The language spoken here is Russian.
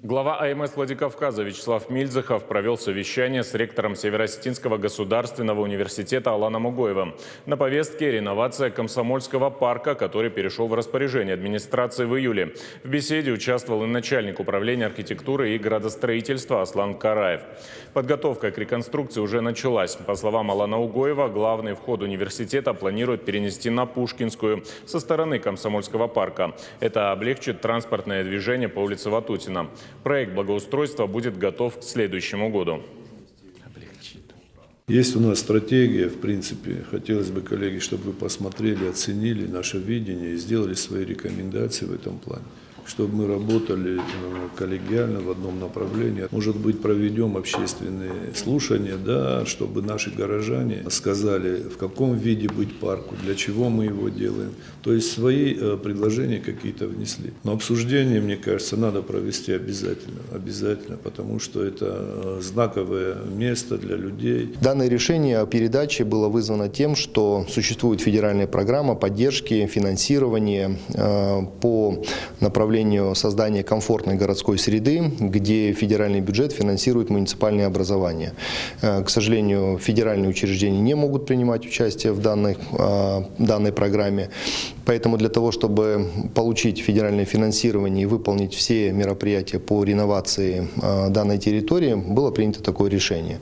Глава АМС Владикавказа Вячеслав Мильзахов провел совещание с ректором Северо-Осетинского государственного университета Аланом Угоевым. На повестке реновация Комсомольского парка, который перешел в распоряжение администрации в июле. В беседе участвовал и начальник управления архитектуры и градостроительства Аслан Караев. Подготовка к реконструкции уже началась. По словам Алана Угоева, главный вход университета планируют перенести на Пушкинскую со стороны Комсомольского парка. Это облегчит транспортное движение по улице Ватутина. Проект благоустройства будет готов к следующему году. Есть у нас стратегия, в принципе. Хотелось бы, коллеги, чтобы вы посмотрели, оценили наше видение и сделали свои рекомендации в этом плане. Чтобы мы работали коллегиально в одном направлении. Может быть, проведем общественные слушания, да, чтобы наши горожане сказали, в каком виде быть парку, для чего мы его делаем. То есть свои предложения какие-то внесли. Но обсуждение, мне кажется, надо провести обязательно, потому что это знаковое место для людей. Данное решение о передаче было вызвано тем, что существует федеральная программа поддержки, финансирования по направлению создания комфортной городской среды, где федеральный бюджет финансирует муниципальное образование. К сожалению, федеральные учреждения не могут принимать участие в данной программе. Поэтому для того, чтобы получить федеральное финансирование и выполнить все мероприятия по реновации данной территории, было принято такое решение.